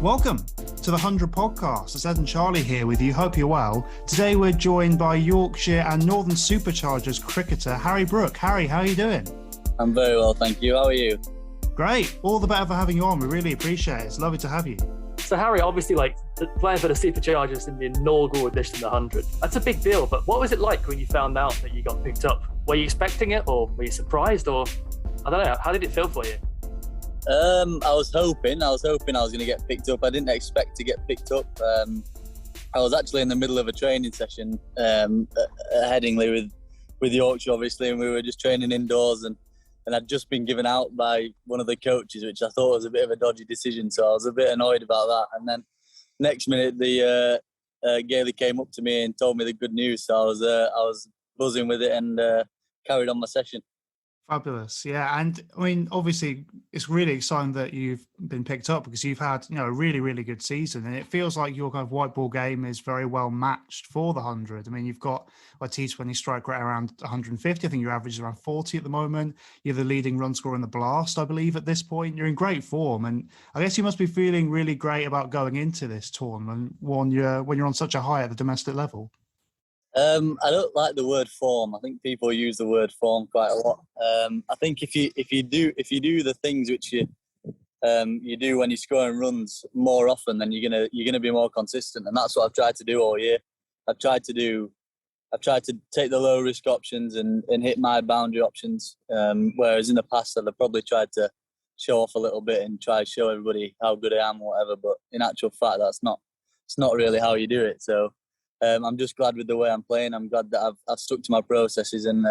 Welcome to the 100 podcast. It's Ed and Charlie here with you. Hope you're well. Today we're joined by Yorkshire and Northern Superchargers cricketer Harry Brook. Harry, how are you doing? I'm very well, thank you. How are you? Great. All the better for having you on. We really appreciate it. It's lovely to have you. So Harry, obviously playing for the Superchargers in the inaugural edition of the 100, that's a big deal. But what was it like when you found out that you got picked up? Were you expecting it, or were you surprised, or I don't know, how did it feel for you? I was hoping I was going to get picked up. I didn't expect to get picked up. I was actually in the middle of a training session at Headingley with Yorkshire, obviously, and we were just training indoors, and I'd just been given out by one of the coaches, which I thought was a bit of a dodgy decision. So I was a bit annoyed about that. And then next minute, the Gailey came up to me and told me the good news. So I was buzzing with it and carried on my session. Fabulous. Yeah. And I mean, obviously, it's really exciting that you've been picked up because you've had, a really, really good season. And it feels like your kind of white ball game is very well matched for the 100. I mean, you've got a T20 strike rate around 150. I think your average is around 40 at the moment. You're the leading run scorer in the Blast, I believe, at this point. You're in great form. And I guess you must be feeling really great about going into this tournament when you're on such a high at the domestic level. I don't like the word form. I think people use the word form quite a lot. I think if you do the things which you do when you're scoring runs more often, then you're gonna be more consistent, and that's what I've tried to do all year. I've tried to take the low risk options and hit my boundary options. Whereas in the past, I've probably tried to show off a little bit and try to show everybody how good I am, or whatever. But in actual fact, it's not really how you do it. So. I'm just glad with the way I'm playing. I'm glad that I've stuck to my processes, and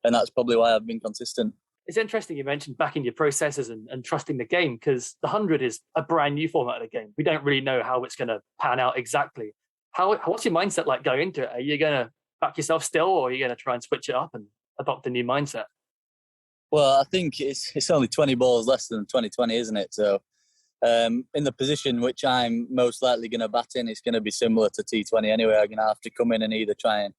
that's probably why I've been consistent. It's interesting you mentioned backing your processes and trusting the game, because the 100 is a brand new format of the game. We don't really know how it's going to pan out exactly. What's your mindset like going into it? Are you going to back yourself still, or are you going to try and switch it up and adopt a new mindset? Well, I think it's only 20 balls less than 2020, isn't it? So in the position which I'm most likely going to bat in, it's going to be similar to T20 anyway. I'm going to have to come in and either try and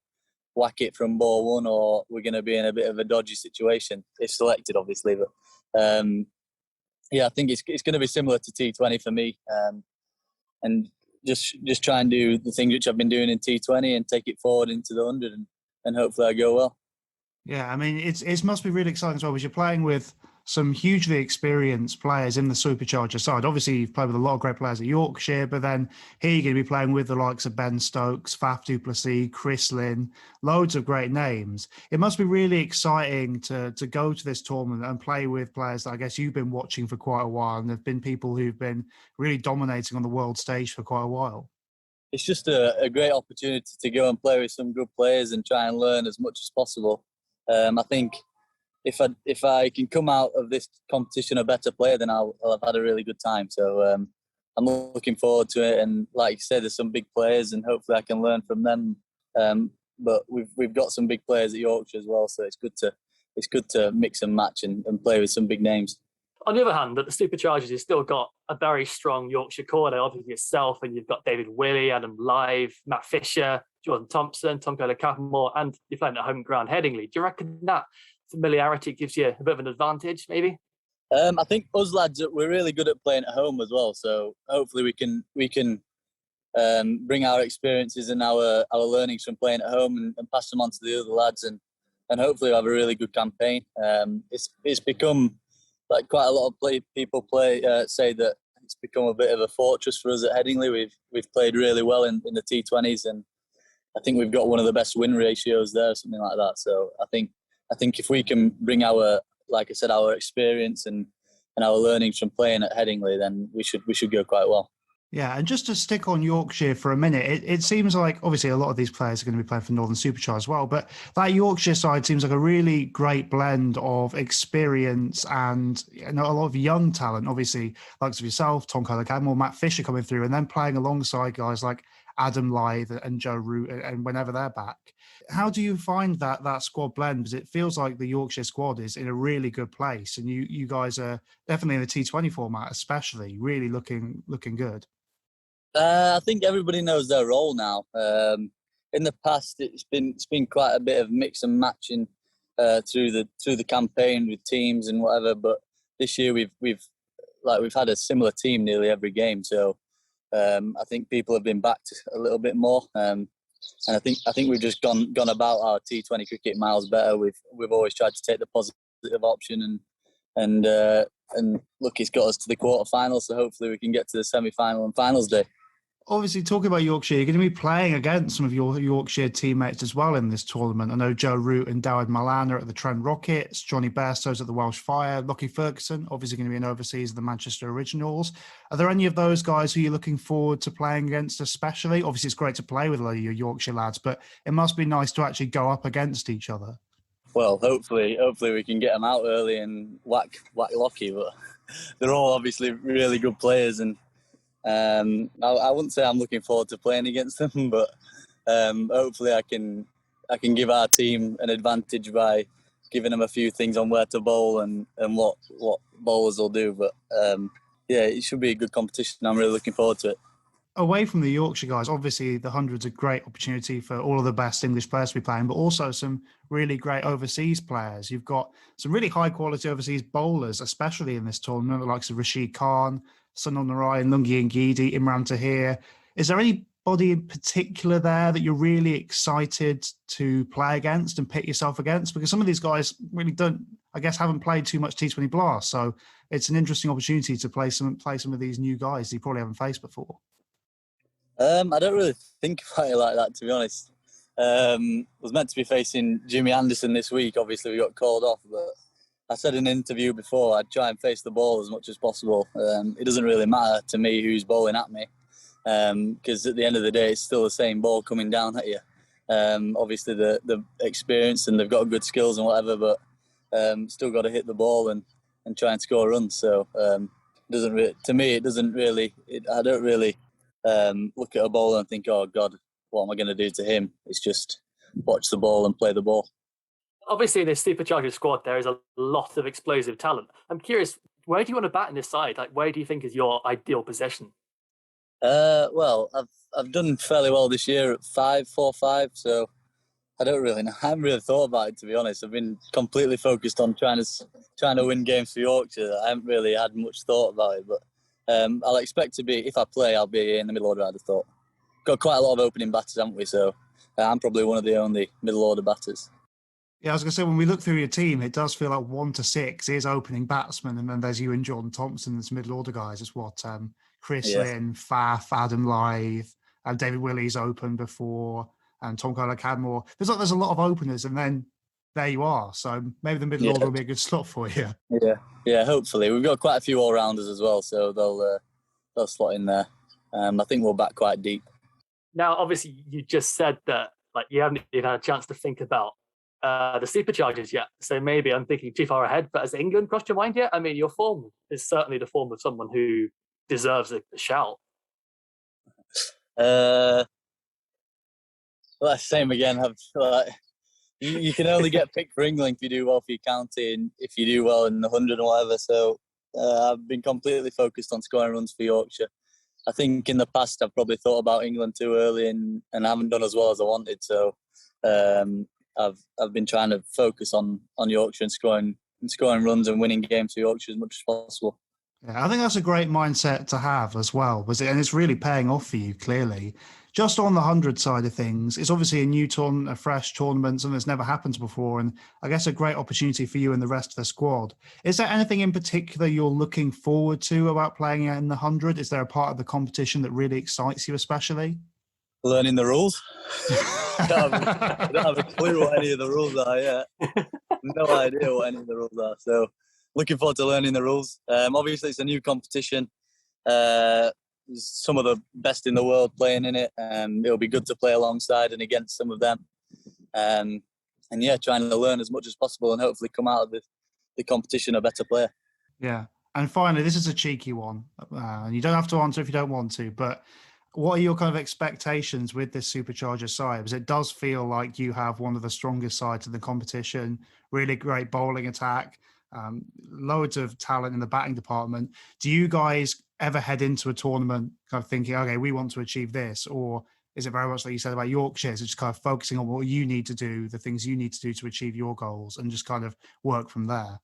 whack it from ball one, or we're going to be in a bit of a dodgy situation if selected, obviously. But I think it's going to be similar to T20 for me, and just try and do the things which I've been doing in T20 and take it forward into the 100, and hopefully I go well. Yeah, I mean, it must be really exciting as well, because you're playing with some hugely experienced players in the Supercharger side. Obviously, you've played with a lot of great players at Yorkshire, but then here you're going to be playing with the likes of Ben Stokes, Faf du Plessis, Chris Lynn, loads of great names. It must be really exciting to go to this tournament and play with players that I guess you've been watching for quite a while, and have been people who've been really dominating on the world stage for quite a while. It's just a great opportunity to go and play with some good players and try and learn as much as possible. I think if I can come out of this competition a better player, then I'll have had a really good time. So I'm looking forward to it. And like you said, there's some big players, and hopefully I can learn from them. But we've got some big players at Yorkshire as well, so it's good to mix and match and play with some big names. On the other hand, the Superchargers, you've still got a very strong Yorkshire core there. Obviously yourself, and you've got David Willey, Adam Live, Matt Fisher, Jordan Thompson, Tom Kohler-Capamore, and you're playing at home ground Headingley. Do you reckon that familiarity gives you a bit of an advantage, maybe? I think us lads, we're really good at playing at home as well. So hopefully we can bring our experiences and our learnings from playing at home and pass them on to the other lads, and hopefully have a really good campaign. It's become, like, quite a lot of people say that it's become a bit of a fortress for us at Headingley. We've played really well in the T20s, and I think we've got one of the best win ratios there, something like that. So I think if we can bring our experience and our learnings from playing at Headingley, then we should go quite well. Yeah, and just to stick on Yorkshire for a minute, it seems like obviously a lot of these players are going to be playing for Northern Superchargers as well, but that Yorkshire side seems like a really great blend of experience and a lot of young talent. Obviously, like of yourself, Tom Kohler-Capamore, Matt Fisher coming through, and then playing alongside guys like Adam Lythe and Joe Root, and whenever they're back. How do you find that squad blend? Because it feels like the Yorkshire squad is in a really good place, and you guys are definitely in the T20 format, especially really looking good. I think everybody knows their role now. In the past, it's been quite a bit of mix and matching through the campaign with teams and whatever. But this year we've we've had a similar team nearly every game. So I think people have been backed a little bit more. And I think we've just gone about our T20 cricket miles better. We've always tried to take the positive option, and look, it's got us to the quarterfinals. So hopefully we can get to the semi-final and finals day. Obviously, talking about Yorkshire, you're going to be playing against some of your Yorkshire teammates as well in this tournament. I know Joe Root and Dawid Malan are at the Trent Rockets, Johnny Bairstow's at the Welsh Fire, Lockie Ferguson, obviously going to be an overseas of the Manchester Originals. Are there any of those guys who you're looking forward to playing against especially? Obviously, it's great to play with a lot of your Yorkshire lads, but it must be nice to actually go up against each other. Well, hopefully we can get them out early and whack Lockie, but they're all obviously really good players, and I wouldn't say I'm looking forward to playing against them, but hopefully I can give our team an advantage by giving them a few things on where to bowl and what bowlers will do. But yeah, it should be a good competition. I'm really looking forward to it. Away from the Yorkshire guys, obviously the 100's a great opportunity for all of the best English players to be playing, but also some really great overseas players. You've got some really high quality overseas bowlers, especially in this tournament, the likes of Rashid Khan, Sunil Narayan, Lungi Ngidi, Imran Tahir. Is there anybody in particular there that you're really excited to play against and pit yourself against? Because some of these guys really haven't played too much T20 Blast, so it's an interesting opportunity to play some of these new guys that you probably haven't faced before. I don't really think about it like that, to be honest. Was meant to be facing Jimmy Anderson this week. Obviously, we got called off, but I said in an interview before I'd try and face the ball as much as possible. It doesn't really matter to me who's bowling at me, because at the end of the day, it's still the same ball coming down at you. Obviously, the experience, and they've got good skills and whatever, but still got to hit the ball and try and score runs. So I don't really look at a bowler and think, oh God, what am I going to do to him? It's just watch the ball and play the ball. Obviously, in this Superchargers squad, there is a lot of explosive talent. I'm curious, where do you want to bat in this side? Like, where do you think is your ideal position? Well, I've done fairly well this year at 4-5, so I don't really know. I haven't really thought about it, to be honest. I've been completely focused on trying to win games for Yorkshire. I haven't really had much thought about it, but I'll expect to be, if I play, I'll be in the middle order, I'd have thought. Got quite a lot of opening batters, haven't we? So I'm probably one of the only middle order batters. Yeah, I was going to say, when we look through your team, it does feel like 1 to 6 is opening batsmen, and then there's you and Jordan Thompson as middle order guys. It's what Chris Lynn, Faf, Adam Lythe, and David Willey's open before, and Tom Cadmore. There's a lot of openers, and then there you are. So maybe the middle order will be a good slot for you. Yeah. Hopefully, we've got quite a few all rounders as well, so they'll slot in there. I think we'll bat quite deep. Now, obviously, you just said that you haven't even had a chance to think about the Superchargers yet. So maybe I'm thinking too far ahead. But has England crossed your mind yet? I mean, your form is certainly the form of someone who deserves a shout. Well, that's the same again. You can only get picked for England if you do well for your county and if you do well in the 100 or whatever. So I've been completely focused on scoring runs for Yorkshire. I think in the past I've probably thought about England too early and haven't done as well as I wanted. So I've been trying to focus on Yorkshire and scoring runs and winning games for Yorkshire as much as possible. Yeah, I think that's a great mindset to have as well, and it's really paying off for you, clearly. Just on the 100 side of things, it's obviously a new tournament, a fresh tournament, something that's never happened before, and I guess a great opportunity for you and the rest of the squad. Is there anything in particular you're looking forward to about playing in the 100? Is there a part of the competition that really excites you especially? Learning the rules. I don't have a clue what any of the rules are yet. No idea what any of the rules are. So looking forward to learning the rules. Obviously, it's a new competition. Some of the best in the world playing in it. It'll be good to play alongside and against some of them. And yeah, trying to learn as much as possible and hopefully come out of the competition a better player. Yeah. And finally, this is a cheeky one. And you don't have to answer if you don't want to, but what are your kind of expectations with this Supercharger side? Because it does feel like you have one of the strongest sides of the competition, really great bowling attack, loads of talent in the batting department. Do you guys ever head into a tournament kind of thinking, okay, we want to achieve this? Or is it very much like you said about Yorkshire, it's just kind of focusing on what you need to do, the things you need to do to achieve your goals and just kind of work from there?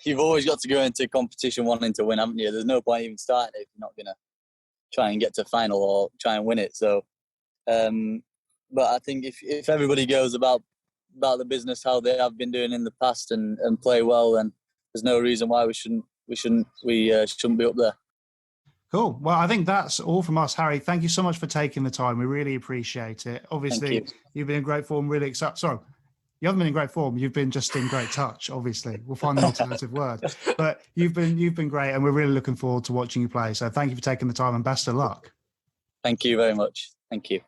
you've always got to go into competition wanting to win, haven't you? There's no point even starting it if you're not going to try and get to final or try and win it. So, but I think if everybody goes about the business how they have been doing in the past and play well, then there's no reason why we shouldn't be up there. Cool. Well, I think that's all from us, Harry. Thank you so much for taking the time. We really appreciate it. Obviously, you've been in great form. Really excited. Sorry, you haven't been in great form. You've been just in great touch. Obviously, we'll find an alternative word. But you've been great, and we're really looking forward to watching you play. So thank you for taking the time, and best of luck. Thank you very much. Thank you.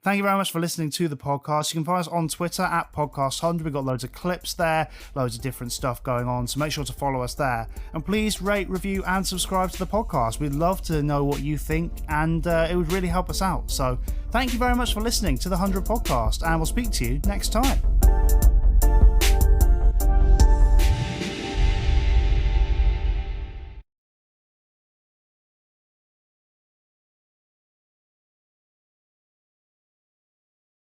Thank you very much for listening to the podcast. You can find us on Twitter at Podcast100. We've got loads of clips there, loads of different stuff going on. So make sure to follow us there. And please rate, review, and subscribe to the podcast. We'd love to know what you think, and it would really help us out. So thank you very much for listening to the 100 podcast, and we'll speak to you next time.